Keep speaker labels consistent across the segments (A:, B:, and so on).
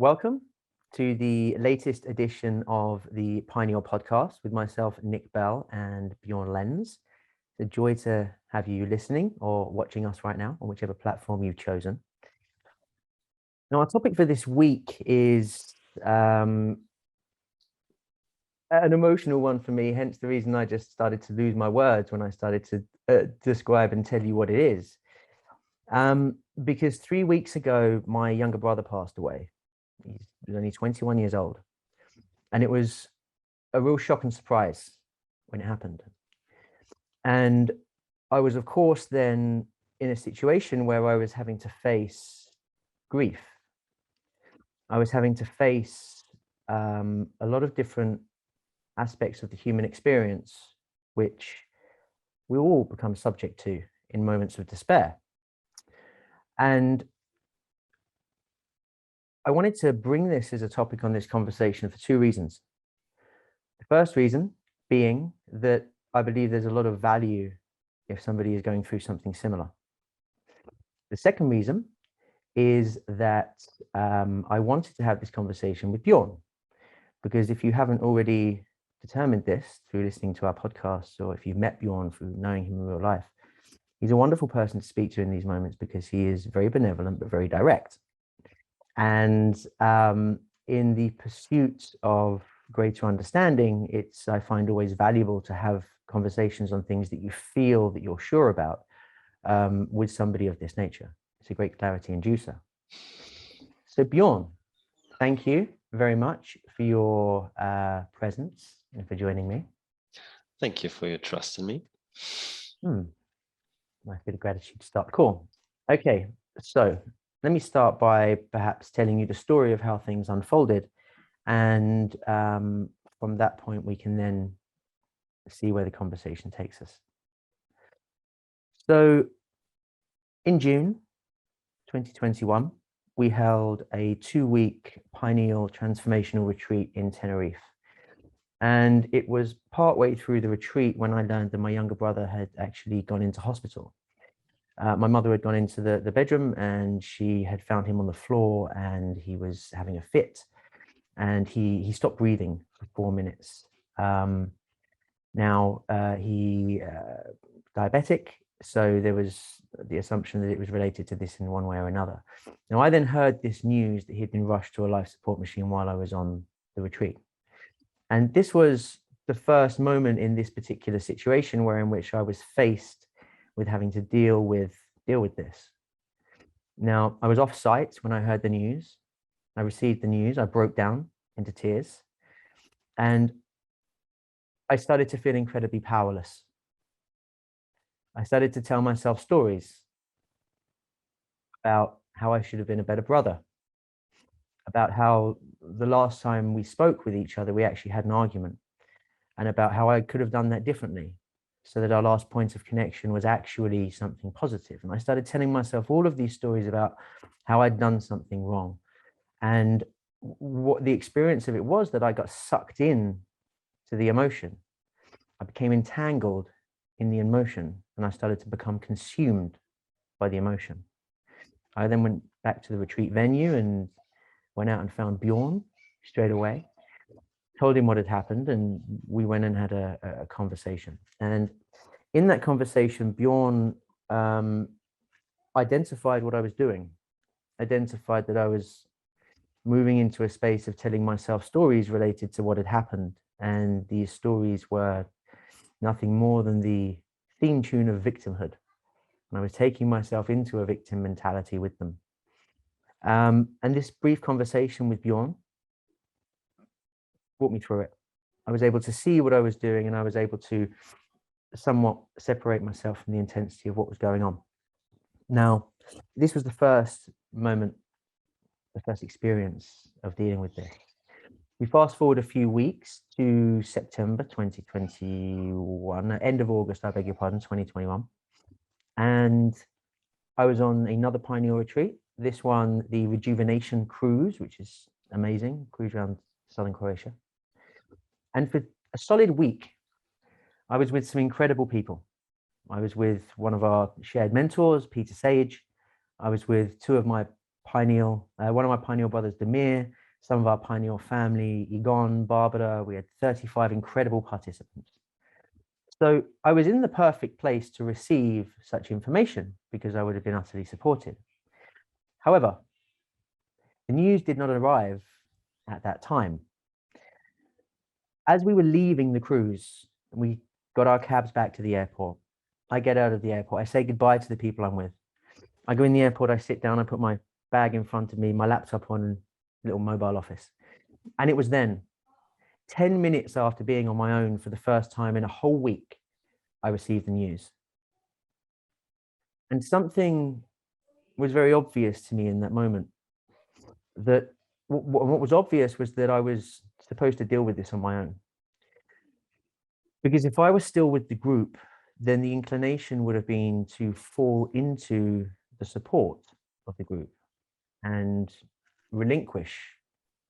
A: Welcome to the latest edition of the Pineal podcast with myself, Nick Bell, and Björn Lenz. It's a joy to have you listening or watching us right now on whichever platform you've chosen. Now, our topic for this week is an emotional one for me, hence the reason I just started to lose my words when I started to describe and tell you what it is. Because 3 weeks ago, my younger brother passed away. He was only 21 years old. And it was a real shock and surprise when it happened. And I was, of course, then in a situation where I was having to face grief. I was having to face a lot of different aspects of the human experience, which we all become subject to in moments of despair. And I wanted to bring this as a topic on this conversation for two reasons. The first reason being that I believe there's a lot of value if somebody is going through something similar. The second reason is that I wanted to have this conversation with Björn, because if you haven't already determined this through listening to our podcasts, or if you've met Björn through knowing him in real life, he's a wonderful person to speak to in these moments because he is very benevolent but very direct. And in the pursuit of greater understanding, I find always valuable to have conversations on things that you feel that you're sure about with somebody of this nature. It's a great clarity inducer. So Björn, thank you very much for your presence and for joining me.
B: Thank you for your trust in me.
A: My bit of gratitude to start. Cool. Okay, so let me start by perhaps telling you the story of how things unfolded. And from that point, we can then see where the conversation takes us. So in June 2021, we held a 2-week pineal transformational retreat in Tenerife. And it was partway through the retreat when I learned that my younger brother had actually gone into hospital. My mother had gone into the bedroom and she had found him on the floor and he was having a fit and he stopped breathing for 4 minutes. Now, he diabetic, so there was the assumption that it was related to this in one way or another. Now, I then heard this news that he'd been rushed to a life support machine while I was on the retreat. And this was the first moment in this particular situation in which I was faced with having to deal with this. Now, I was off site when I heard the news. I received the news. I broke down into tears. And I started to feel incredibly powerless. I started to tell myself stories about how I should have been a better brother, about how the last time we spoke with each other, we actually had an argument, and about how I could have done that differently so that our last point of connection was actually something positive. And I started telling myself all of these stories about how I'd done something wrong. And what the experience of it was that I got sucked in to the emotion. I became entangled in the emotion and I started to become consumed by the emotion. I then went back to the retreat venue and went out and found Björn straight away, told him what had happened, and we went and had a conversation. And in that conversation, Björn identified what I was doing, identified that I was moving into a space of telling myself stories related to what had happened. And these stories were nothing more than the theme tune of victimhood. And I was taking myself into a victim mentality with them. And this brief conversation with Björn brought me through it. I was able to see what I was doing and I was able to somewhat separate myself from the intensity of what was going on. Now, this was the first moment, the first experience of dealing with this. We fast forward a few weeks to September 2021, end of August, I beg your pardon, 2021. And I was on another Pineal retreat. This one, the Rejuvenation Cruise, which is amazing, cruise around southern Croatia. And for a solid week, I was with some incredible people. I was with one of our shared mentors, Peter Sage. I was with two of my Pineal, one of my Pineal brothers, Demir, some of our Pineal family, Egon, Barbara. We had 35 incredible participants. So I was in the perfect place to receive such information because I would have been utterly supported. However, the news did not arrive at that time. As we were leaving the cruise, we got our cabs back to the airport. I get out of the airport. I say goodbye to the people I'm with. I go in the airport, I sit down, I put my bag in front of me, my laptop on, little mobile office. And it was then, 10 minutes after being on my own for the first time in a whole week, I received the news. And something was very obvious to me in that moment. That what was obvious was that I was supposed to deal with this on my own. Because if I was still with the group, then the inclination would have been to fall into the support of the group and relinquish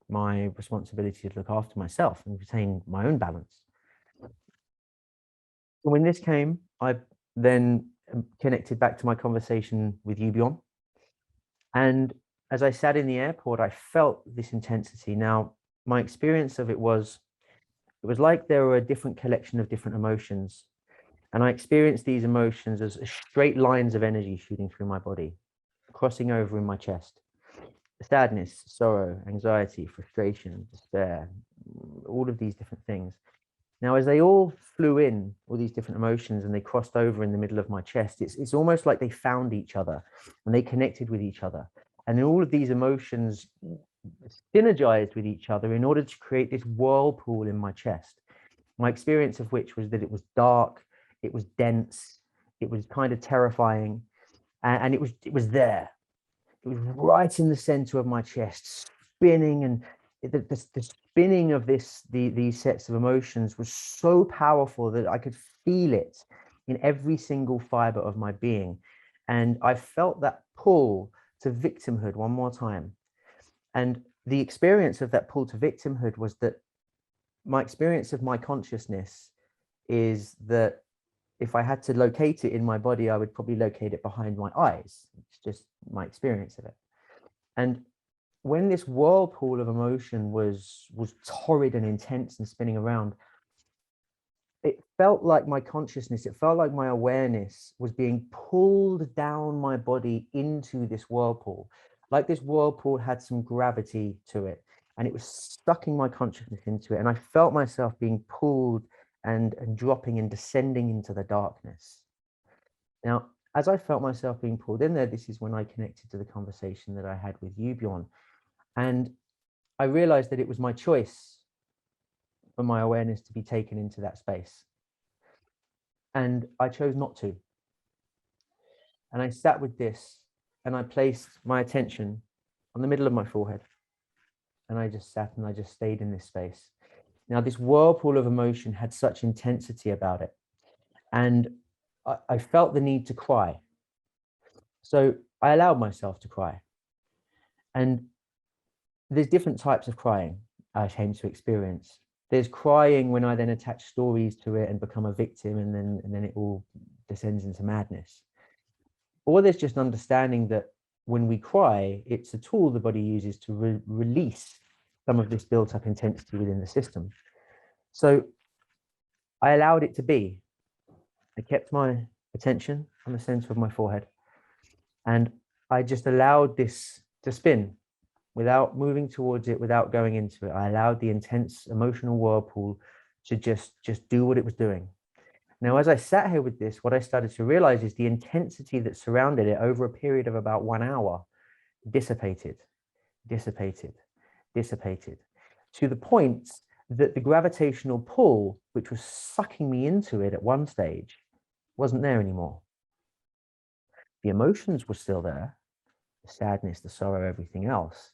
A: my responsibility to look after myself and retain my own balance. When this came, I then connected back to my conversation with you, Bjorn. And as I sat in the airport, I felt this intensity. Now, my experience of it was like there were a different collection of different emotions. And I experienced these emotions as straight lines of energy shooting through my body, crossing over in my chest. Sadness, sorrow, anxiety, frustration, despair, all of these different things. Now, as they all flew in, all these different emotions, and they crossed over in the middle of my chest, it's almost like they found each other and they connected with each other. And then all of these emotions synergized with each other in order to create this whirlpool in my chest. My experience of which was that it was dark, it was dense, it was kind of terrifying, and it was there. It was right in the center of my chest, spinning, and the spinning of these sets of emotions was so powerful that I could feel it in every single fiber of my being. And I felt that pull to victimhood one more time. And the experience of that pull to victimhood was that my experience of my consciousness is that if I had to locate it in my body, I would probably locate it behind my eyes. It's just my experience of it. And when this whirlpool of emotion was torrid and intense and spinning around, it felt like my consciousness, it felt like my awareness was being pulled down my body into this whirlpool. Like this whirlpool had some gravity to it, and it was sucking my consciousness into it. And I felt myself being pulled and dropping and descending into the darkness. Now, as I felt myself being pulled in there, this is when I connected to the conversation that I had with you, Bjorn. And I realized that it was my choice for my awareness to be taken into that space. And I chose not to. And I sat with this and I placed my attention on the middle of my forehead. And I just sat and I just stayed in this space. Now, this whirlpool of emotion had such intensity about it. And I felt the need to cry. So I allowed myself to cry. And there's different types of crying I came to experience. There's crying when I then attach stories to it and become a victim, and then it all descends into madness. Or there's just understanding that when we cry, it's a tool the body uses to release some of this built up intensity within the system. So I allowed it to be. I kept my attention on the center of my forehead, and I just allowed this to spin without moving towards it, without going into it. I allowed the intense emotional whirlpool to just do what it was doing. Now, as I sat here with this, what I started to realize is the intensity that surrounded it over a period of about 1 hour dissipated, dissipated, dissipated, to the point that the gravitational pull, which was sucking me into it at one stage, wasn't there anymore. The emotions were still there, the sadness, the sorrow, everything else.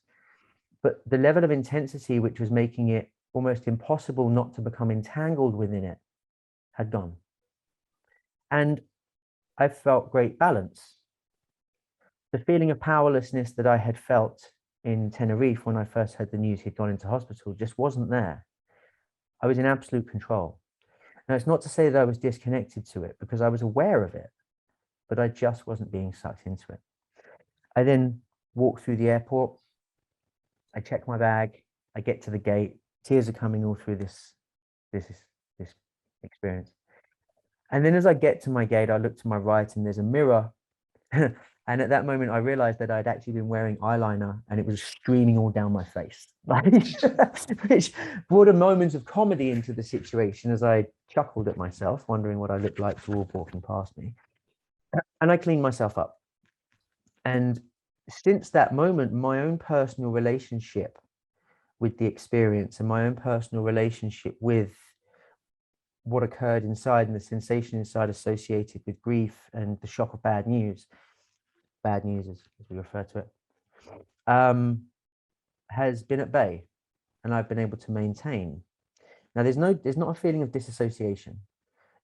A: But the level of intensity, which was making it almost impossible not to become entangled within it, had gone. And I felt great balance. The feeling of powerlessness that I had felt in Tenerife when I first heard the news he'd gone into hospital just wasn't there. I was in absolute control. Now, it's not to say that I was disconnected to it, because I was aware of it, but I just wasn't being sucked into it. I then walk through the airport. I check my bag. I get to the gate. Tears are coming all through this experience. And then as I get to my gate, I look to my right and there's a mirror. And at that moment, I realized that I'd actually been wearing eyeliner and it was streaming all down my face, which brought a moment of comedy into the situation as I chuckled at myself, wondering what I looked like to all walking past me. And I cleaned myself up. And since that moment, my own personal relationship with the experience and my own personal relationship with what occurred inside and the sensation inside associated with grief and the shock of bad news as we refer to it, has been at bay, and I've been able to maintain. Now, there's not a feeling of disassociation.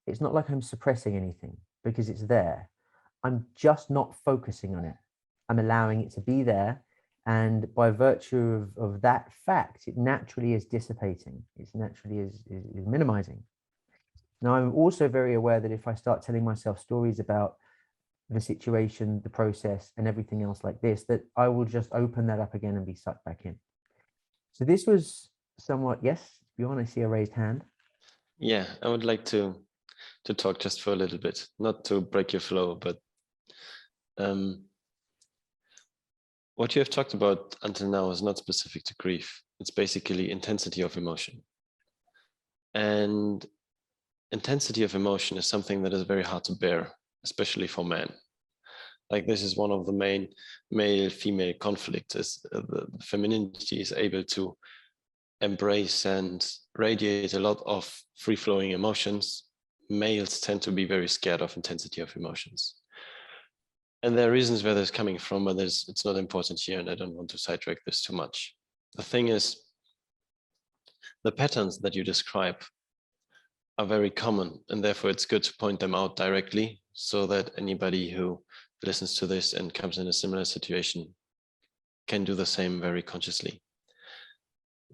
A: It's not like I'm suppressing anything because it's there. I'm just not focusing on it. I'm allowing it to be there. And by virtue of that fact, it naturally is dissipating. It naturally is minimizing. Now, I'm also very aware that if I start telling myself stories about the situation, the process, and everything else like this, that I will just open that up again and be sucked back in. So this was somewhat, yes, Bjorn, I see a raised hand.
B: Yeah, I would like to talk just for a little bit, not to break your flow, but what you have talked about until now is not specific to grief. It's basically intensity of emotion. And intensity of emotion is something that is very hard to bear, especially for men. Like this is one of the main male-female conflicts, is the femininity is able to embrace and radiate a lot of free-flowing emotions. Males tend to be very scared of intensity of emotions. And there are reasons where this is coming from, but it's not important here, and I don't want to sidetrack this too much. The thing is, the patterns that you describe are very common, and therefore it's good to point them out directly so that anybody who listens to this and comes in a similar situation can do the same very consciously.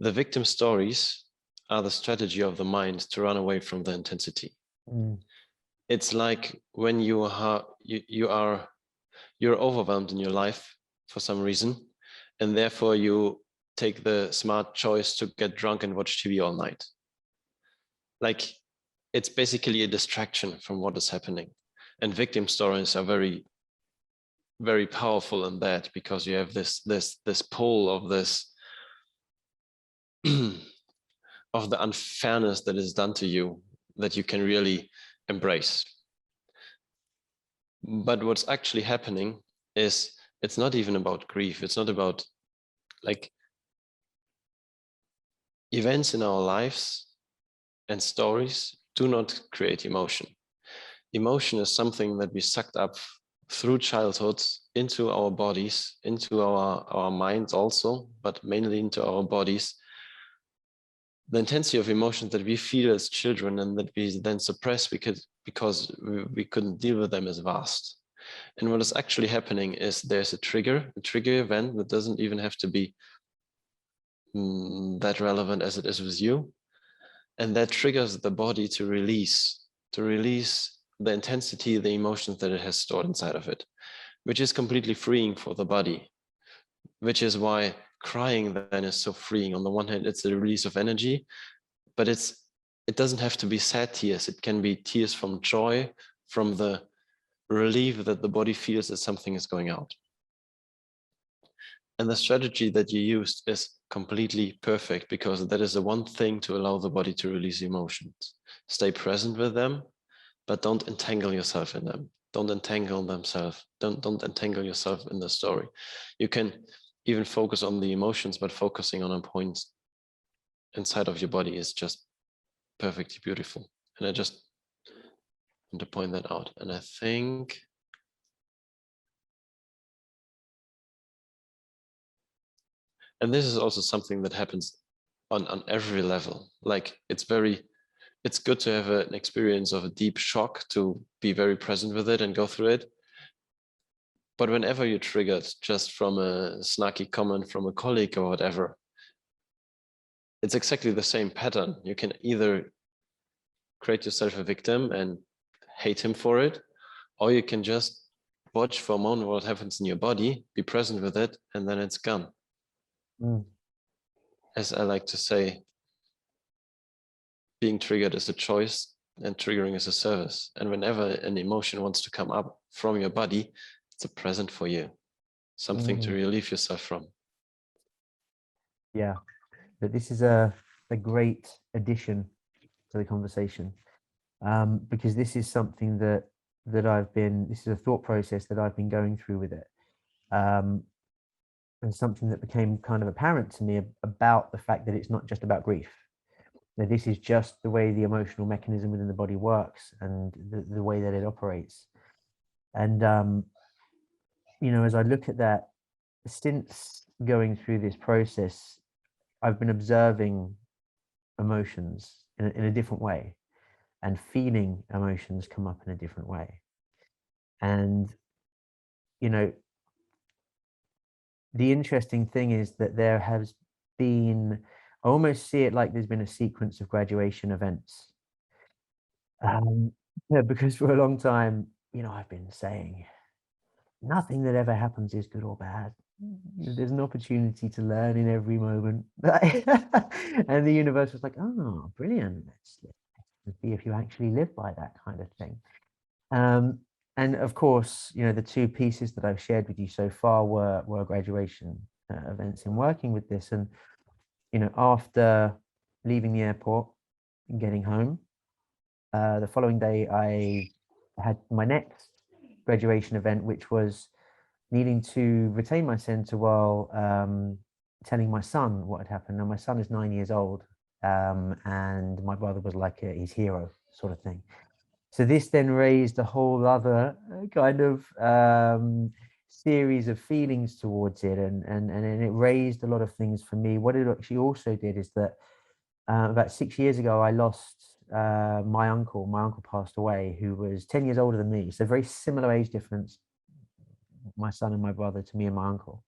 B: The victim stories are the strategy of the mind to run away from the intensity. It's like when you're overwhelmed in your life for some reason, and therefore you take the smart choice to get drunk and watch TV all night. Like, it's basically a distraction from what is happening. And victim stories are very, very powerful in that, because you have this pull of this of the unfairness that is done to you that you can really embrace. But what's actually happening is it's not even about grief. It's not about, like, events in our lives and stories do not create emotion. Emotion is something that we sucked up through childhood into our bodies, into our minds also, but mainly into our bodies. The intensity of emotions that we feel as children and that we then suppress because we couldn't deal with them is vast. And what is actually happening is there's a trigger event that doesn't even have to be that relevant as it is with you. And that triggers the body to release the intensity, the emotions that it has stored inside of it, which is completely freeing for the body, which is why crying then is so freeing. On the one hand, it's a release of energy, but it doesn't have to be sad tears. It can be tears from joy, from the relief that the body feels that something is going out. And the strategy that you used is completely perfect, because that is the one thing to allow the body to release emotions. Stay present with them, but don't entangle yourself in them. Don't entangle themselves. Don't entangle yourself in the story. You can even focus on the emotions, but focusing on a point inside of your body is just perfectly beautiful. And I just want to point that out. And I think and this is also something that happens on every level. Like, it's good to have an experience of a deep shock, to be very present with it and go through it. But whenever you're triggered just from a snarky comment from a colleague or whatever, it's exactly the same pattern. You can either create yourself a victim and hate him for it, or you can just watch for a moment what happens in your body, be present with it, and then it's gone. As I like to say, being triggered is a choice and triggering is a service. And whenever an emotion wants to come up from your body, it's a present for you, something to relieve yourself from.
A: Yeah, but this is a great addition to the conversation, because this is something that this is a thought process that I've been going through with it, and something that became kind of apparent to me about the fact that it's not just about grief. That this is just the way the emotional mechanism within the body works and the way that it operates. And as I look at that, since going through this process, I've been observing emotions in a different way and feeling emotions come up in a different way. And, the interesting thing is that there has been, I almost see it like there's been a sequence of graduation events. Yeah, because for a long time, I've been saying nothing that ever happens is good or bad. There's an opportunity to learn in every moment. And the universe was like, oh, brilliant. Let's see if you actually live by that kind of thing. And of course, the two pieces that I've shared with you so far were graduation events in working with this. And, after leaving the airport and getting home, the following day, I had my next graduation event, which was needing to retain my center while telling my son what had happened. Now, my son is 9 years old, and my brother was like his hero sort of thing. So this then raised a whole other kind of series of feelings towards it, and it raised a lot of things for me. What it actually also did is that about 6 years ago, I lost my uncle. My uncle passed away, who was 10 years older than me. So very similar age difference, my son and my brother, to me and my uncle.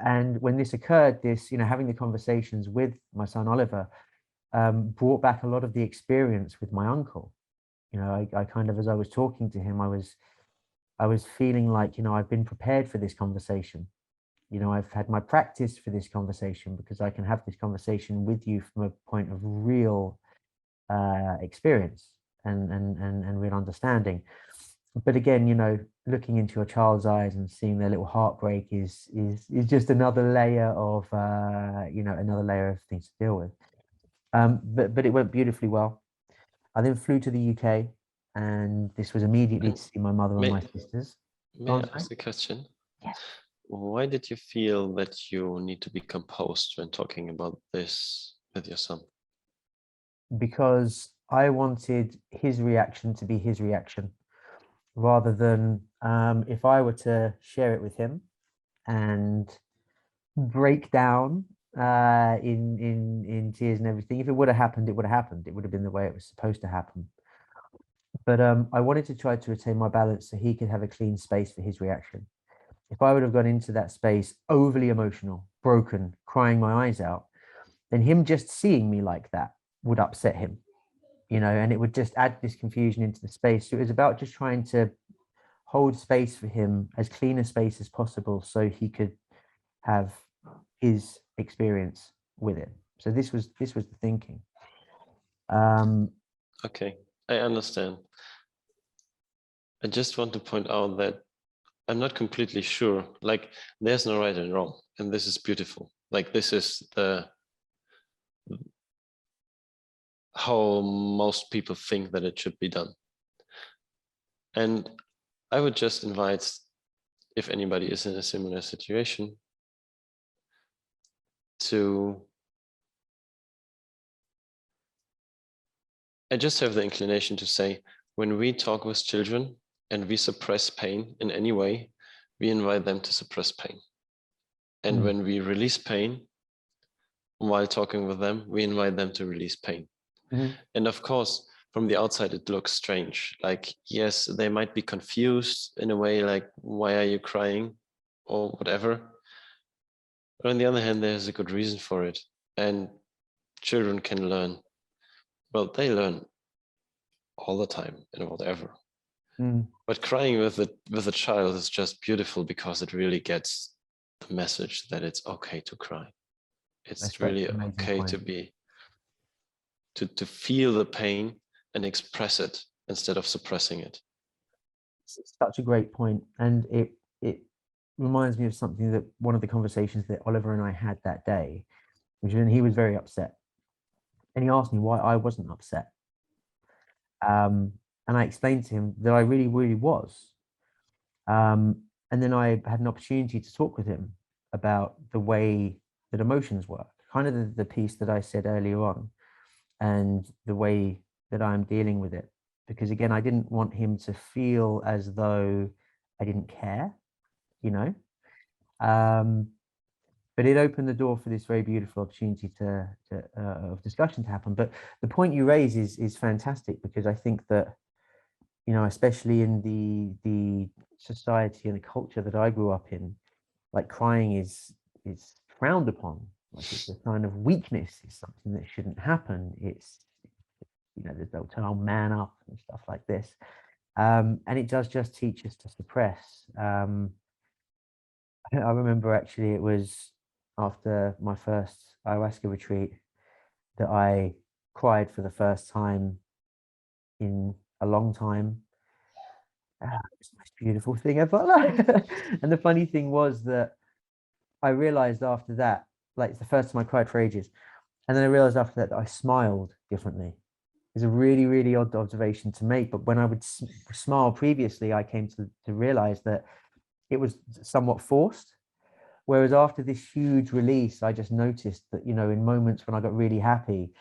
A: And when this occurred, having the conversations with my son Oliver brought back a lot of the experience with my uncle. I kind of, as I was talking to him, I was feeling like, I've been prepared for this conversation. I've had my practice for this conversation because I can have this conversation with you from a point of real experience and real understanding. But again, looking into your child's eyes and seeing their little heartbreak is just another layer of another layer of things to deal with. But it went beautifully well. I then flew to the UK, and this was immediately to see my mother and my sisters.
B: May I ask a question?
A: Yes.
B: Why did you feel that you need to be composed when talking about this with your son?
A: Because I wanted his reaction to be his reaction, rather than if I were to share it with him and break down in tears and everything. If it would have happened, it would have happened. It would have been the way it was supposed to happen. But I wanted to try to retain my balance so he could have a clean space for his reaction. If I would have gone into that space overly emotional, broken, crying my eyes out, then him just seeing me like that would upset him, and it would just add this confusion into the space. So it was about just trying to hold space for him, as clean a space as possible, so he could have his experience with it. So this was the thinking.
B: Okay, I understand. I just want to point out that I'm not completely sure. Like, there's no right and wrong, and this is beautiful. Like, this is how most people think that it should be done. And I would just invite, if anybody is in a similar situation, I just have the inclination to say, when we talk with children and we suppress pain in any way, we invite them to suppress pain. And when we release pain while talking with them, we invite them to release pain. And of course, from the outside, it looks strange. Like, yes, they might be confused in a way, like, why are you crying or whatever? But on the other hand, there's a good reason for it. And children can learn. Well, they learn all the time and whatever.
A: Mm.
B: But crying with a child is just beautiful because it really gets the message that it's okay to cry. It's
A: That's such
B: really
A: an amazing
B: okay
A: point.
B: to feel the pain and express it instead of suppressing it.
A: It's such a great point, and it reminds me of something that one of the conversations that Oliver and I had that day, which when he was very upset, and he asked me why I wasn't upset. And I explained to him that I really, really was. And then I had an opportunity to talk with him about the way that emotions work, kind of the piece that I said earlier on, and the way that I'm dealing with it. Because again, I didn't want him to feel as though I didn't care, you know. But it opened the door for this very beautiful opportunity of discussion to happen. But the point you raise is fantastic, because I think that, you know, especially in the society and the culture that I grew up in, like crying is frowned upon. Like it's a sign of weakness. It's something that shouldn't happen. It's, you know, they'll tell, "Oh, man up," and stuff like this. And it does just teach us to suppress. I remember actually it was after my first ayahuasca retreat that I cried for the first time in a long time. It was the most beautiful thing ever. And the funny thing was that I realized after that, like it's the first time I cried for ages. And then I realized after that I smiled differently. It's a really, really odd observation to make. But when I would smile previously, I came to realize that it was somewhat forced. Whereas after this huge release, I just noticed that, you know, in moments when I got really happy,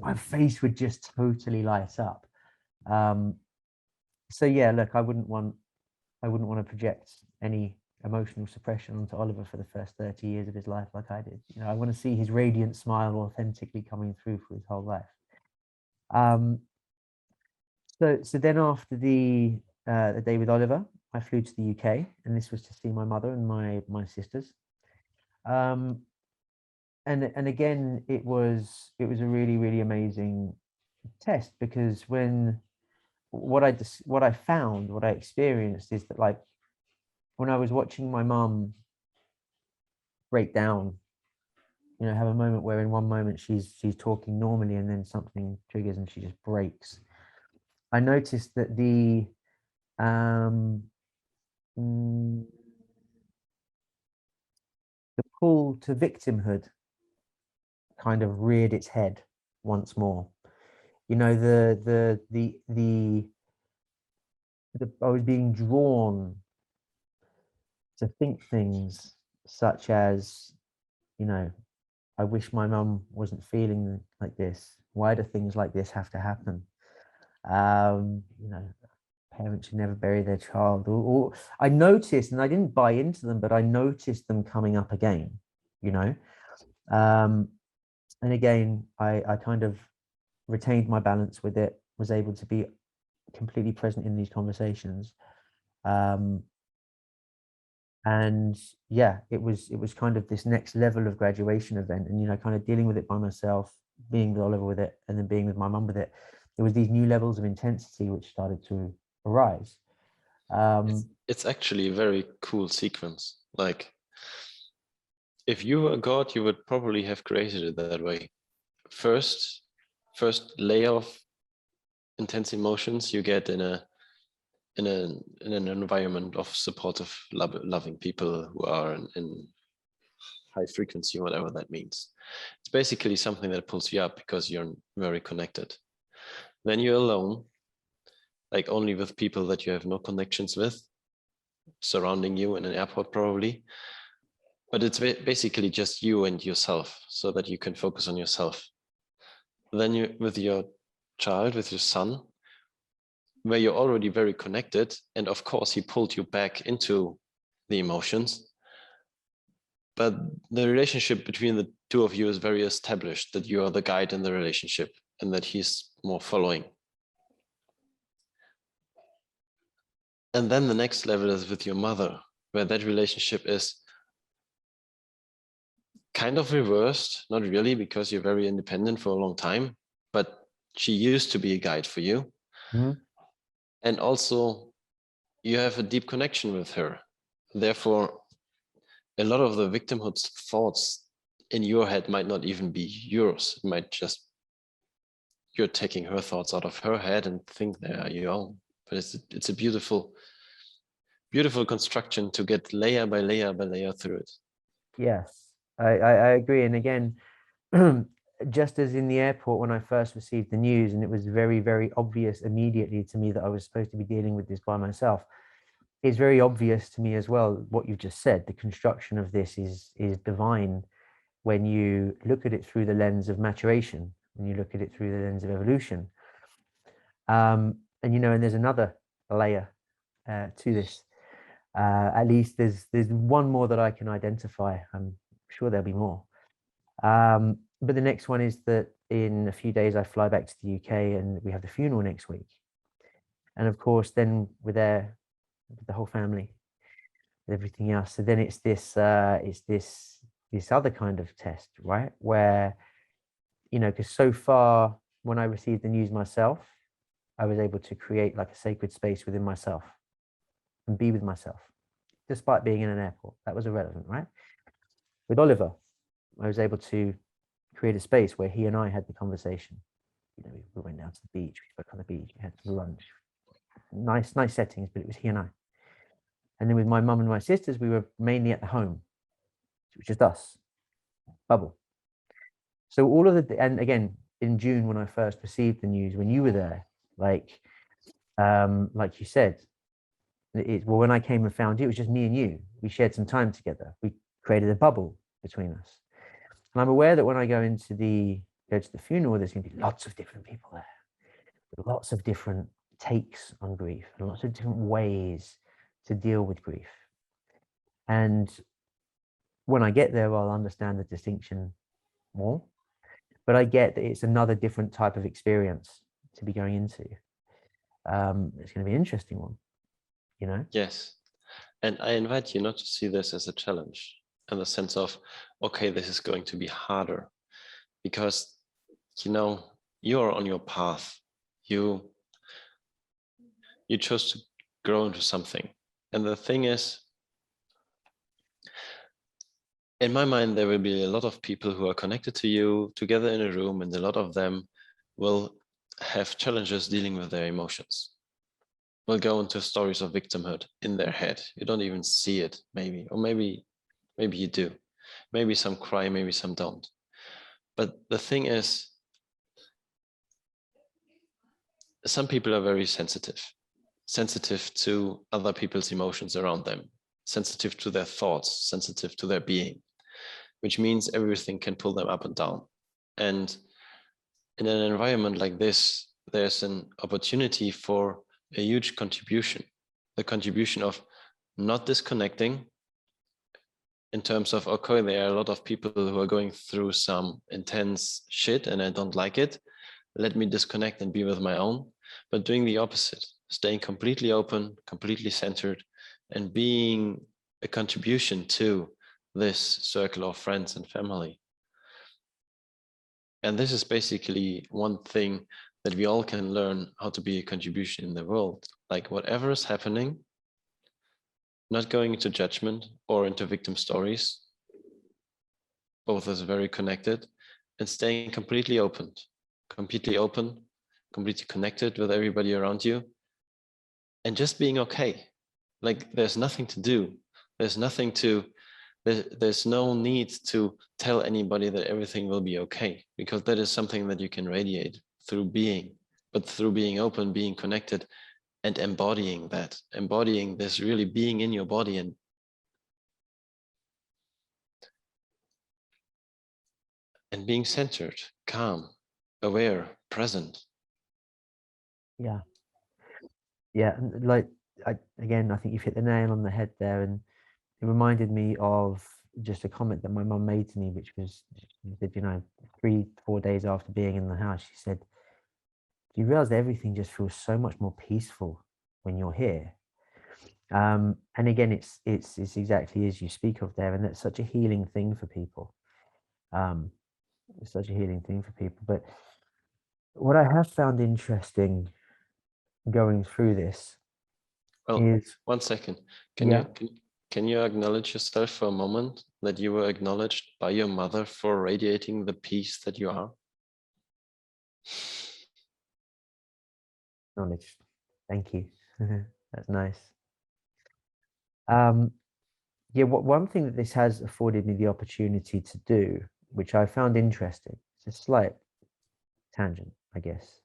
A: my face would just totally light up. Um, so yeah, look, I wouldn't want to project any emotional suppression onto Oliver for the first 30 years of his life like I did. You know, I want to see his radiant smile authentically coming through for his whole life. So then after the day with Oliver, I flew to the UK, and this was to see my mother and my sisters. Um, and again, it was a really, really amazing test, because what I found, what I experienced is that, like, when I was watching my mum break down, you know, have a moment where in one moment she's talking normally, and then something triggers and she just breaks. I noticed that um the pull to victimhood kind of reared its head once more. You know, I was being drawn to think things such as, you know, I wish my mum wasn't feeling like this. Why do things like this have to happen? You know, parents should never bury their child. Or I noticed, and I didn't buy into them, but I noticed them coming up again, you know. And again, I kind of retained my balance with it, was able to be completely present in these conversations. And yeah, it was kind of this next level of graduation event, and, you know, kind of dealing with it by myself, being with Oliver with it, and then being with my mum with it. There was these new levels of intensity which started to arise.
B: It's actually a very cool sequence. Like, if you were a god, you would probably have created it that way. First layer of intense emotions you get in an environment of supportive, loving people who are in high frequency, whatever that means. It's basically something that pulls you up because you're very connected. Then you're alone, like only with people that you have no connections with, surrounding you in an airport probably. But it's basically just you and yourself, so that you can focus on yourself. Then you with your child, with your son, where you're already very connected, and of course he pulled you back into the emotions. But the relationship between the two of you is very established, that you are the guide in the relationship and that he's more following. And then the next level is with your mother, where that relationship is kind of reversed, not really, because you're very independent for a long time, but she used to be a guide for you.
A: Mhm.
B: And also you have a deep connection with her. Therefore, a lot of the victimhood thoughts in your head might not even be yours. It might just, you're taking her thoughts out of her head and think they are your own. But it's a beautiful, beautiful construction to get layer by layer by layer through it.
A: Yes, I agree. And again, just as in the airport when I first received the news, and it was very, very obvious immediately to me that I was supposed to be dealing with this by myself, it's very obvious to me as well what you've just said. The construction of this is divine when you look at it through the lens of maturation, when you look at it through the lens of evolution. And you know, and there's another layer to this. At least there's one more that I can identify. I'm sure there'll be more. But the next one is that in a few days I fly back to the UK and we have the funeral next week. And of course, then we're there with the whole family, with everything else. So then it's this other kind of test, right? Where, you know, because so far when I received the news myself, I was able to create like a sacred space within myself and be with myself, despite being in an airport. That was irrelevant, right? With Oliver, I was able to create a space where he and I had the conversation. You know, we went down to the beach, we spoke on the beach, we had some lunch. Nice settings, but it was he and I. And then with my mum and my sisters, we were mainly at the home, which is us, bubble. So all of the, and again, in June, when I first received the news, when you were there, like you said, well, when I came and found you, it was just me and you. We shared some time together. We created a bubble between us. And I'm aware that when I go to the funeral, there's going to be lots of different people there, lots of different takes on grief, and lots of different ways to deal with grief. And when I get there, I'll understand the distinction more. But I get that it's another different type of experience to be going into. It's going to be an interesting one, you know?
B: Yes. And I invite you not to see this as a challenge in the sense of, okay, this is going to be harder, because, you know, you're on your path. You chose to grow into something. And the thing is, in my mind, there will be a lot of people who are connected to you together in a room, and a lot of them will have challenges dealing with their emotions. Will go into stories of victimhood in their head. You don't even see it, maybe, or maybe you do. Maybe some cry, maybe some don't. But the thing is, some people are very sensitive to other people's emotions around them, sensitive to their thoughts, sensitive to their being, which means everything can pull them up and down. And in an environment like this, there's an opportunity for a huge contribution, the contribution of not disconnecting in terms of, okay, there are a lot of people who are going through some intense shit and I don't like it. Let me disconnect and be with my own, but doing the opposite, staying completely open, completely centered, and being a contribution to this circle of friends and family. And this is basically one thing that we all can learn, how to be a contribution in the world. Like whatever is happening, not going into judgment or into victim stories, both is very connected, and staying completely open, completely connected with everybody around you, and just being okay. Like there's nothing to do. There's nothing to, there's no need to tell anybody that everything will be okay, because that is something that you can radiate through being, but through being open, being connected, and embodying that, embodying this, really being in your body and being centered, calm, aware, present.
A: Yeah. Yeah. Like, I think you've hit the nail on the head there. And it reminded me of just a comment that my mum made to me, which was, she said, you know, 3-4 days after being in the house, she said, do you realize that everything just feels so much more peaceful when you're here? And again, it's exactly as you speak of there, and that's such a healing thing for people. It's such a healing thing for people. But what I have found interesting going through this
B: Well,
A: is,
B: 1 second.
A: yeah,
B: Can you acknowledge yourself for a moment that you were acknowledged by your mother for radiating the peace that you are?
A: knowledge. Thank you. That's nice. Um, yeah, one thing that this has afforded me the opportunity to do, which I found interesting, it's a slight tangent, I guess,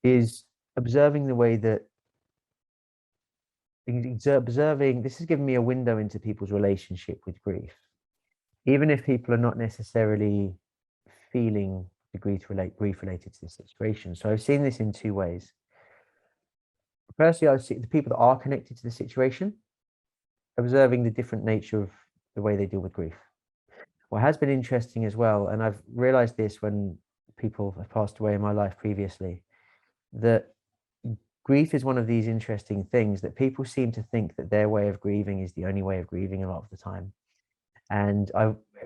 A: is observing the way that observing this has given me a window into people's relationship with grief, even if people are not necessarily feeling the grief related to the situation. So I've seen this in two ways. Firstly, I see the people that are connected to the situation, observing the different nature of the way they deal with grief. What has been interesting as well, and I've realized this when people have passed away in my life previously, that grief is one of these interesting things that people seem to think that their way of grieving is the only way of grieving a lot of the time. And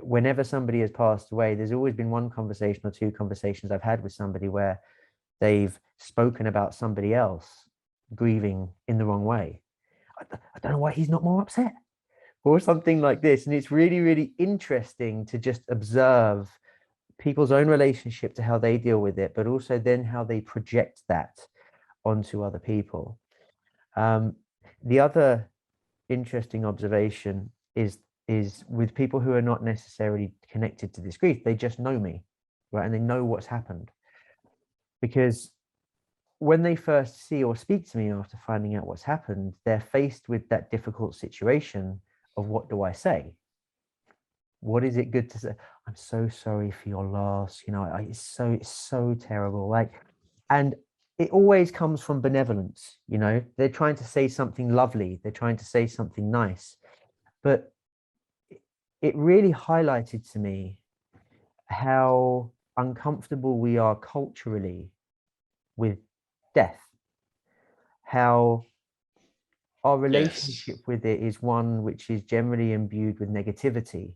A: whenever somebody has passed away, there's always been one conversation or two conversations I've had with somebody where they've spoken about somebody else grieving in the wrong way. I don't know why he's not more upset, or something like this. And it's really, really interesting to just observe people's own relationship to how they deal with it, but also then how they project that onto other people. The other interesting observation is with people who are not necessarily connected to this grief, they just know me, right? And they know what's happened. Because when they first see or speak to me after finding out what's happened, they're faced with that difficult situation of what do I say? What is it good to say? I'm so sorry for your loss. You know, it's so terrible. Like, and it always comes from benevolence. You know, they're trying to say something lovely. They're trying to say something nice, but it really highlighted to me how uncomfortable we are culturally with death, how our
B: Yes.
A: relationship with it is one which is generally imbued with negativity.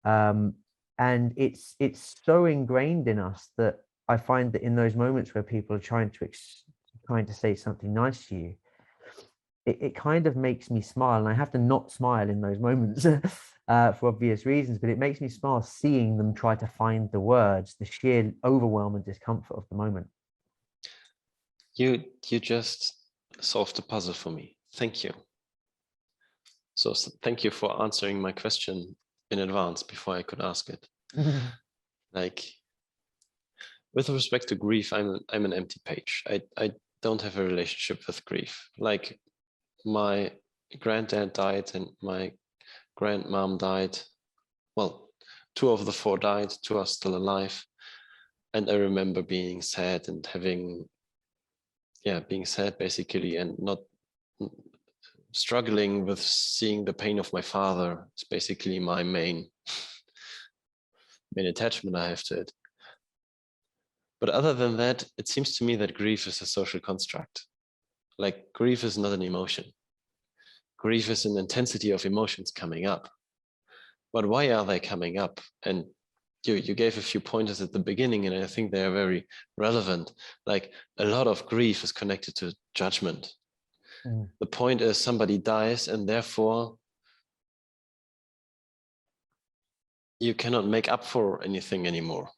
A: And it's so ingrained in us that I find that in those moments where people are trying to say something nice to you, it kind of makes me smile, and I have to not smile in those moments for obvious reasons, but it makes me smile seeing them try to find the words, the sheer overwhelm and discomfort of the moment.
B: You just solved the puzzle for me. Thank you. So thank you for answering my question in advance before I could ask it. Like, with respect to grief, I'm an empty page. I don't have a relationship with grief. Like, my granddad died and my grandmom died. Well, 2 of the 4 died, 2 are still alive. And I remember being sad and being sad basically, and not struggling with seeing the pain of my father. It's basically my main attachment I have to it. But other than that, it seems to me that grief is a social construct. Like, grief is not an emotion. Grief is an intensity of emotions coming up. But why are they coming up? And you gave a few pointers at the beginning, and I think they are very relevant. Like, a lot of grief is connected to judgment. The point is, somebody dies, and therefore you cannot make up for anything anymore.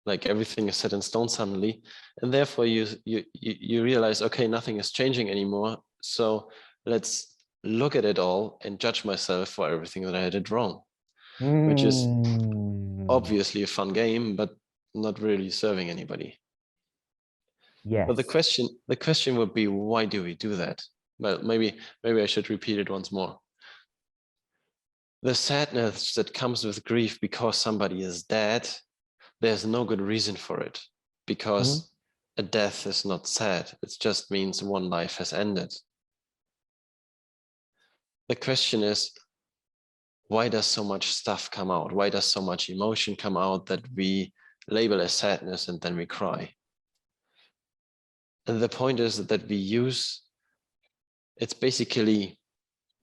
B: Like, everything is set in stone suddenly, and therefore you realize, okay, nothing is changing anymore. So let's look at it all and judge myself for everything that I did wrong, which is obviously a fun game, but not really serving anybody.
A: Yes.
B: But the question would be, why do we do that? Well, maybe I should repeat it once more. The sadness that comes with grief because somebody is dead, there's no good reason for it, because a death is not sad. It just means one life has ended. The question is, why does so much stuff come out? Why does so much emotion come out that we label as sadness and then we cry? And the point is that we use, it's basically,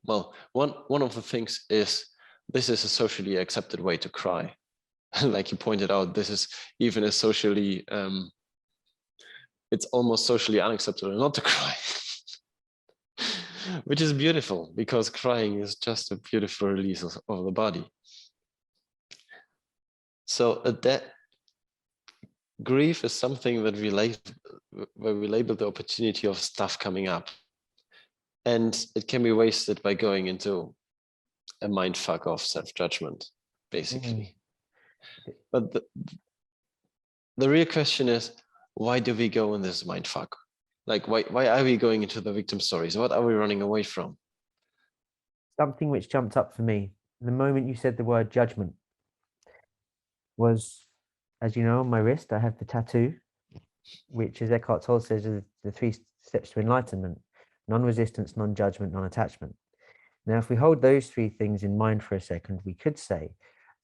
B: well, one of the things is, this is a socially accepted way to cry. Like you pointed out, this is even a socially, it's almost socially unacceptable not to cry. which is beautiful because crying is just a beautiful release of the body. So that grief is something that where we label the opportunity of stuff coming up, and it can be wasted by going into a mind fuck of self-judgment, basically. But the real question is, why do we go in this mind fuck? Like, why are we going into the victim stories? What are we running away from?
A: Something which jumped up for me the moment you said the word judgment was, as you know, on my wrist, I have the tattoo, which, as Eckhart Tolle says, is the 3 steps to enlightenment: non-resistance, non-judgment, non-attachment. Now, if we hold those 3 things in mind for a second, we could say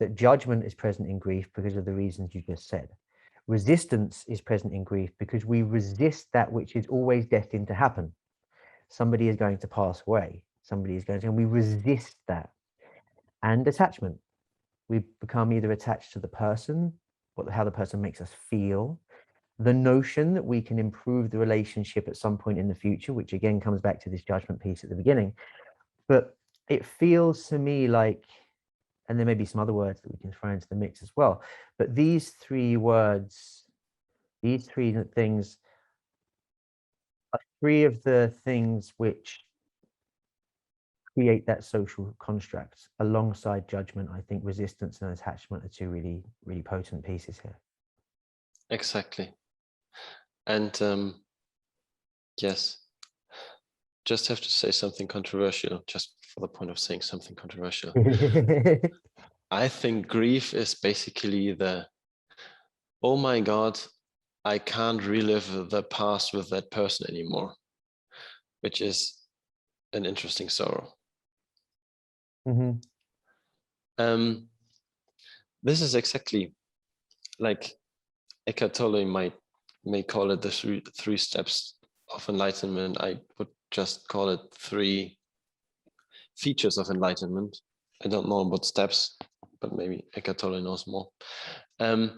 A: that judgment is present in grief because of the reasons you just said. Resistance is present in grief because we resist that which is always destined to happen. Somebody is going to pass away. Somebody is going to, and we resist that. And attachment. We become either attached to the person, how the person makes us feel, the notion that we can improve the relationship at some point in the future, which again comes back to this judgment piece at the beginning. But it feels to me like, and there may be some other words that we can throw into the mix as well, but these 3 words, these 3 things are 3 of the things which create that social construct alongside judgment. I think resistance and attachment are 2 really, really potent pieces here.
B: Exactly. And yes, just have to say something controversial, just for the point of saying something controversial. I think grief is basically oh my God, I can't relive the past with that person anymore, which is an interesting sorrow. This is exactly like Eckhart Tolle may call it the 3 steps of enlightenment. I would just call it 3 features of enlightenment. I don't know about steps, but maybe Eckhart Tolle knows more. We're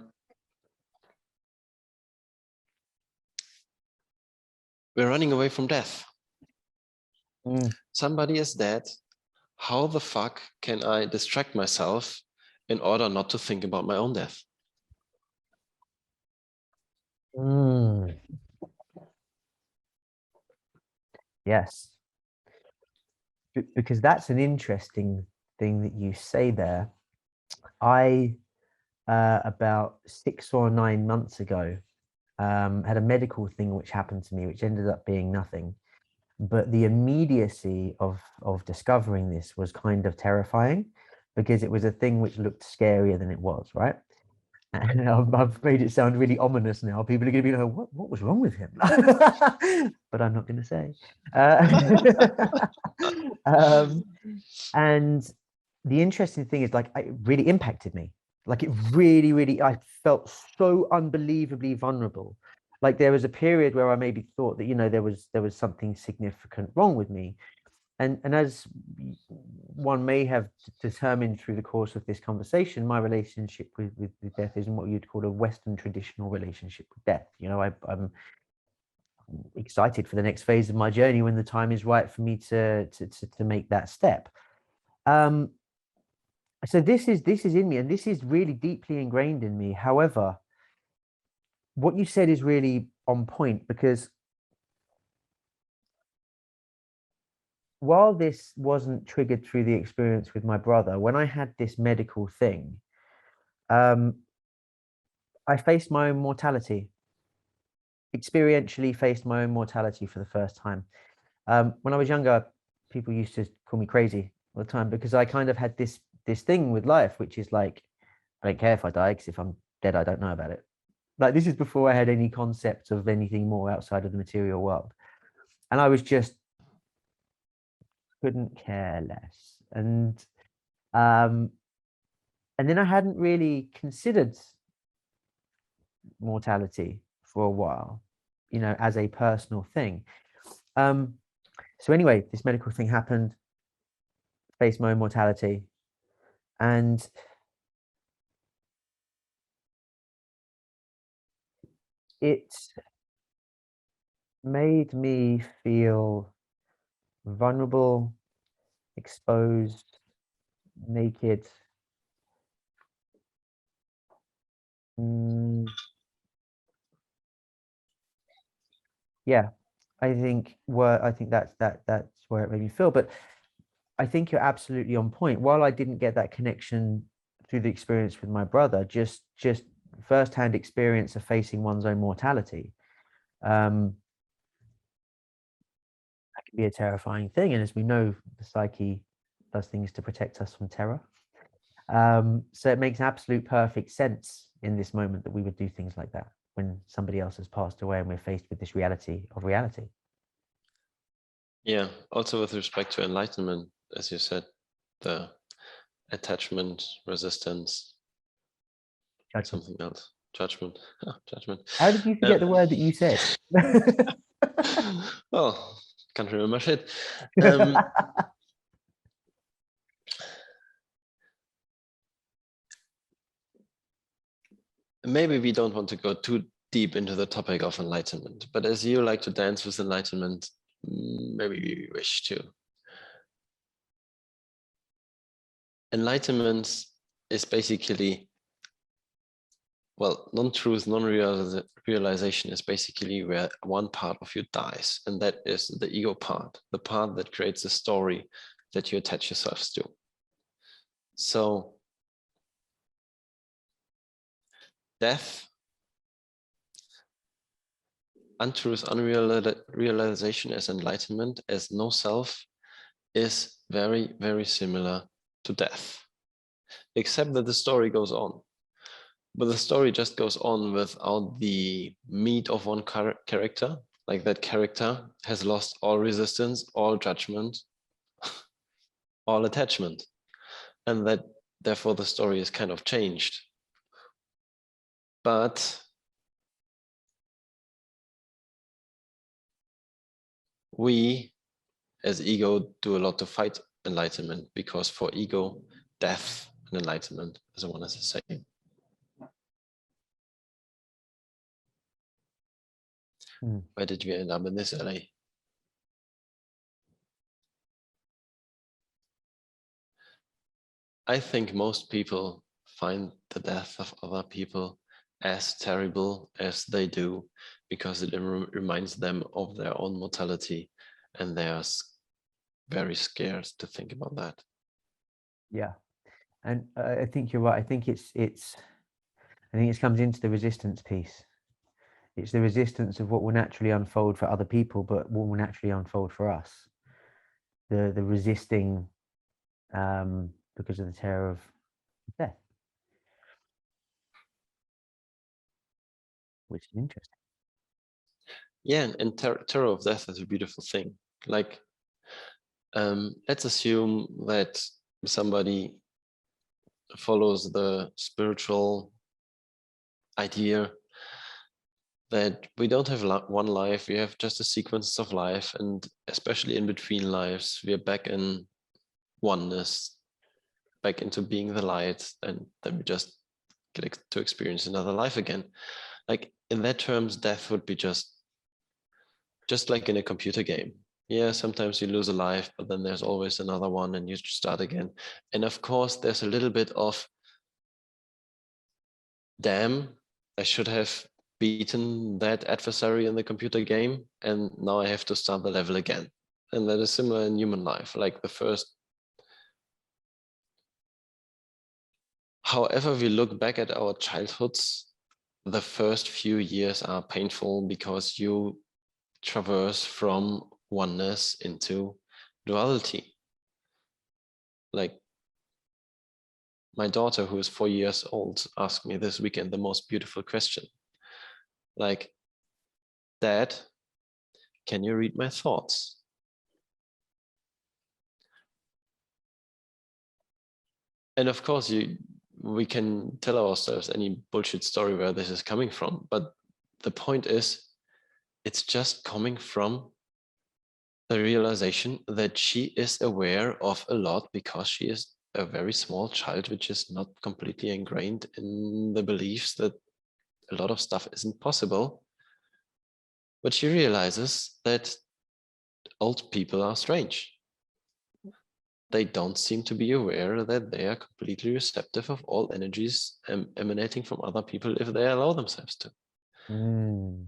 B: running away from death. Somebody is dead. How the fuck can I distract myself in order not to think about my own death?
A: Yes. Because that's an interesting thing that you say there. I, about 6 or 9 months ago, had a medical thing which happened to me, which ended up being nothing. But the immediacy of discovering this was kind of terrifying because it was a thing which looked scarier than it was, right? And I've made it sound really ominous now. People are going to be like, what was wrong with him? But I'm not going to say. And the interesting thing is, like, it really impacted me. Like, it really, really, I felt so unbelievably vulnerable. Like, there was a period where I maybe thought that, there was something significant wrong with me. And as one may have determined through the course of this conversation, my relationship with death isn't what you'd call a Western traditional relationship with death. I'm excited for the next phase of my journey when the time is right for me to make that step. So this is in me, and this is really deeply ingrained in me. However, what you said is really on point, because while this wasn't triggered through the experience with my brother, when I had this medical thing, I faced my own mortality, experientially faced my own mortality for the first time. When I was younger, people used to call me crazy all the time because I kind of had this thing with life, which is like, I don't care if I die, because if I'm dead, I don't know about it. Like, this is before I had any concept of anything more outside of the material world. And I was just couldn't care less. And then I hadn't really considered mortality for a while, as a personal thing. So anyway, this medical thing happened, faced my own mortality, and it made me feel vulnerable, exposed, naked. Yeah, I think that's where it made me feel. But I think you're absolutely on point. While I didn't get that connection through the experience with my brother, just firsthand experience of facing one's own mortality, that can be a terrifying thing. And as we know, the psyche does things to protect us from terror. So it makes absolute perfect sense in this moment that we would do things like that when somebody else has passed away and we're faced with this reality of reality.
B: Yeah, also with respect to enlightenment, as you said, the attachment, resistance,
A: Judgment.
B: something else, judgment, judgment.
A: How did you forget the word that you said?
B: Oh, can't remember shit. Maybe we don't want to go too deep into the topic of enlightenment, but as you like to dance with enlightenment, maybe we wish to. Enlightenment is basically, well, non-truth, non-realization is basically where one part of you dies, and that is the ego part, the part that creates a story that you attach yourselves to. So death, untruth, unrealization as enlightenment, as no self, is very, very similar to death, except that the story goes on. But the story just goes on without the meat of one character. Like that character has lost all resistance, all judgment, all attachment. And that therefore the story is kind of changed. But we as ego do a lot to fight enlightenment, because for ego, death and enlightenment is one is the same. Where did we end up in this, LA? I think most people find the death of other people as terrible as they do, because it reminds them of their own mortality, and they are very scared to think about that.
A: Yeah, and I think you're right. I think it comes into the resistance piece. It's the resistance of what will naturally unfold for other people, but what will naturally unfold for us. The resisting because of the terror of death, which is interesting.
B: Yeah, and terror of death is a beautiful thing. Like, let's assume that somebody follows the spiritual idea that we don't have one life, we have just a sequence of life, and especially in between lives, we are back in oneness, back into being the light, and then we just get to experience another life again. Like in that terms, death would be just like in a computer game. Yeah, sometimes you lose a life, but then there's always another one and you start again. And of course, there's a little bit of, damn, I should have beaten that adversary in the computer game, and now I have to start the level again. And that is similar in human life. Like the first, however we look back at our childhoods, the first few years are painful because you traverse from oneness into duality. Like my daughter, who is 4 years old, asked me this weekend the most beautiful question. Like, Dad, can you read my thoughts? And of course, we can tell ourselves any bullshit story where this is coming from. But the point is, it's just coming from the realization that she is aware of a lot because she is a very small child, which is not completely ingrained in the beliefs that a lot of stuff isn't possible. But she realizes that old people are strange. They don't seem to be aware that they are completely receptive of all energies emanating from other people if they allow themselves to.
A: Mm.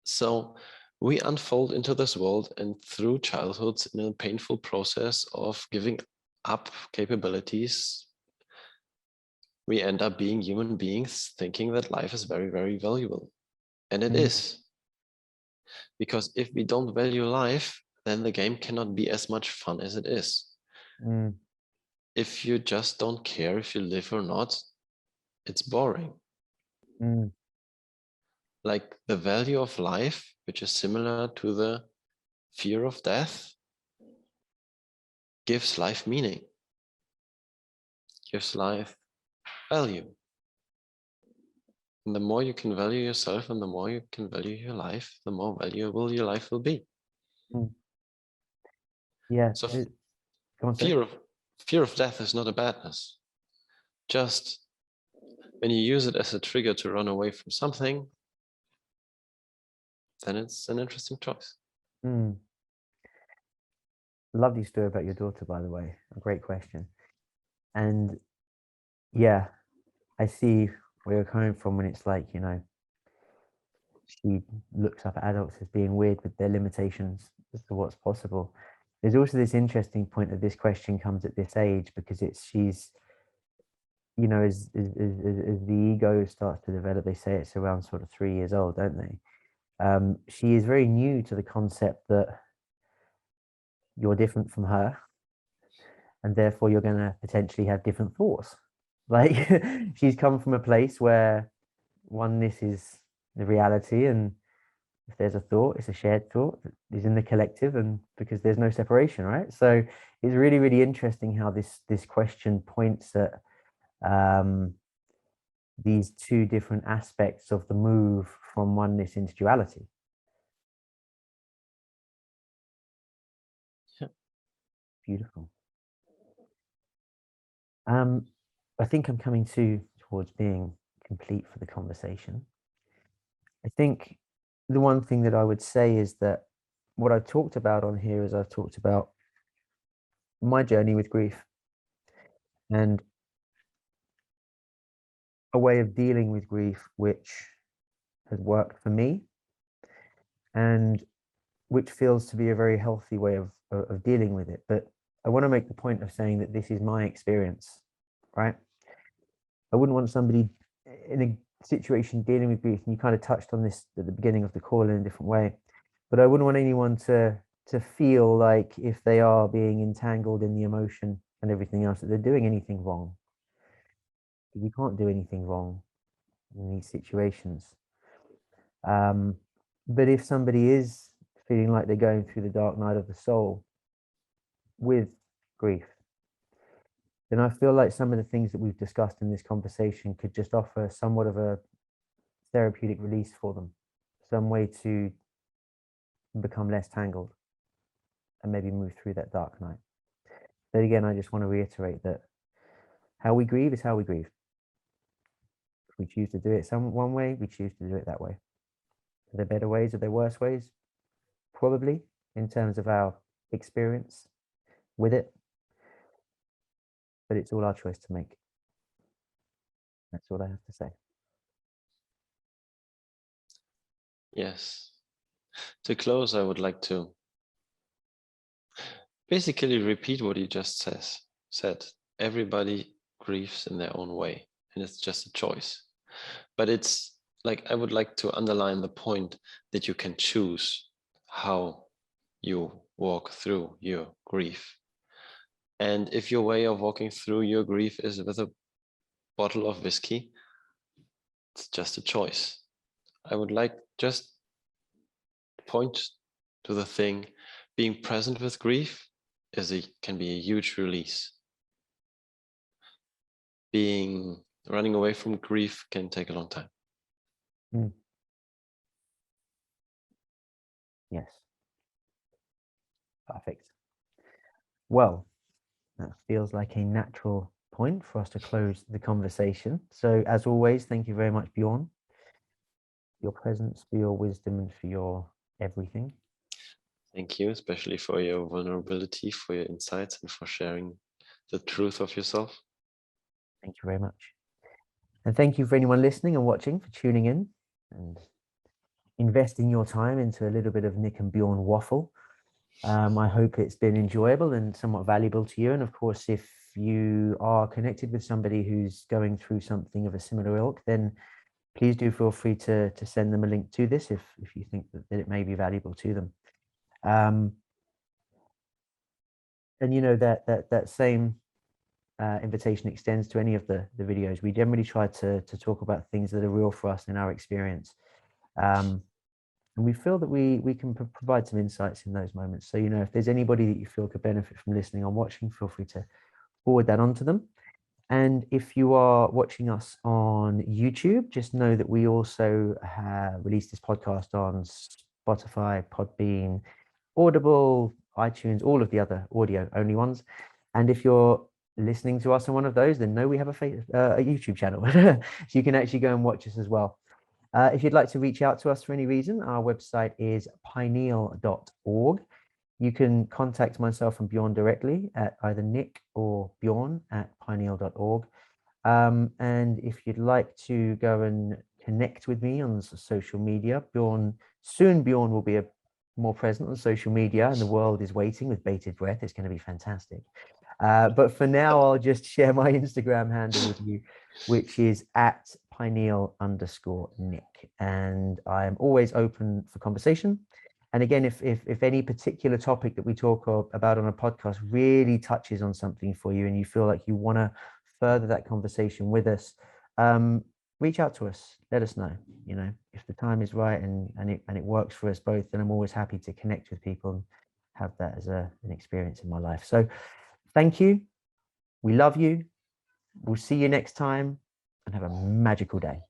B: So we unfold into this world, and through childhood, in a painful process of giving up capabilities, we end up being human beings thinking that life is very, very valuable. And it is. Because if we don't value life, then the game cannot be as much fun as it is.
A: Mm.
B: If you just don't care if you live or not, it's boring.
A: Mm.
B: Like the value of life, which is similar to the fear of death, gives life meaning, gives life value. And the more you can value yourself and the more you can value your life, the more valuable your life will be.
A: Mm. Yeah.
B: So
A: Go on, sorry.
B: fear of death is not a badness. Just when you use it as a trigger to run away from something, then it's an interesting choice.
A: Mm. Lovely story about your daughter, by the way. A great question. And yeah, I see where you're coming from when it's like, she looks up at adults as being weird with their limitations as to what's possible. There's also this interesting point that this question comes at this age because she's, as the ego starts to develop, they say it's around sort of 3 years old, don't they? She is very new to the concept that you're different from her, and therefore you're going to potentially have different thoughts. Like she's come from a place where oneness is the reality, and if there's a thought, it's a shared thought that is in the collective, and because there's no separation, right? So it's really, really interesting how this question points at these two different aspects of the move from oneness into duality.
B: Yeah.
A: Beautiful. I think I'm coming towards being complete for the conversation. I think the one thing that I would say is that what I've talked about on here is I've talked about my journey with grief and a way of dealing with grief which has worked for me and which feels to be a very healthy way of dealing with it. But I want to make the point of saying that this is my experience, right? I wouldn't want somebody in a situation dealing with grief, and you kind of touched on this at the beginning of the call in a different way, but I wouldn't want anyone to feel like if they are being entangled in the emotion and everything else that they're doing anything wrong. You can't do anything wrong in these situations. But if somebody is feeling like they're going through the dark night of the soul with grief, then I feel like some of the things that we've discussed in this conversation could just offer somewhat of a therapeutic release for them, some way to become less tangled and maybe move through that dark night. But again, I just want to reiterate that how we grieve is how we grieve. If we choose to do it one way, we choose to do it that way. Are there better ways? Are there worse ways? Probably, in terms of our experience with it. But it's all our choice to make. That's all I have to say.
B: Yes. To close, I would like to basically repeat what you just said. Everybody grieves in their own way, and it's just a choice. But it's like I would like to underline the point that you can choose how you walk through your grief. And if your way of walking through your grief is with a bottle of whiskey, it's just a choice. I would like just point to the thing, being present with grief can be a huge release. Running away from grief can take a long time.
A: Mm. Yes. Perfect. Well, that feels like a natural point for us to close the conversation. So as always, thank you very much, Bjorn. your presence, for your wisdom, and for your everything.
B: Thank you, especially for your vulnerability, for your insights, and for sharing the truth of yourself.
A: Thank you very much. And thank you for anyone listening and watching, for tuning in and investing your time into a little bit of Nick and Bjorn waffle. I hope it's been enjoyable and somewhat valuable to you. And of course, if you are connected with somebody who's going through something of a similar ilk, then please do feel free to send them a link to this if you think that it may be valuable to them. And you know, that same invitation extends to any of the videos. We generally try to talk about things that are real for us in our experience. And we feel that we can provide some insights in those moments. So, you know, if there's anybody that you feel could benefit from listening or watching, feel free to forward that on to them. And if you are watching us on YouTube, just know that we also have released this podcast on Spotify, Podbean, Audible, iTunes, all of the other audio only ones. And if you're listening to us on one of those, then know we have a YouTube channel. So you can actually go and watch us as well. If you'd like to reach out to us for any reason, our website is pineal.org. You can contact myself and Bjorn directly at either Nick or Bjorn at pineal.org. And if you'd like to go and connect with me on social media, Bjorn will be more present on social media, and the world is waiting with bated breath. It's going to be fantastic. But for now, I'll just share my Instagram handle with you, which is at pineal_Nick. And I'm always open for conversation. And again, if any particular topic that we talk about on a podcast really touches on something for you and you feel like you want to further that conversation with us, reach out to us. Let us know. You know, if the time is right and it works for us both, then I'm always happy to connect with people and have that as an experience in my life. So thank you. We love you. We'll see you next time and have a magical day.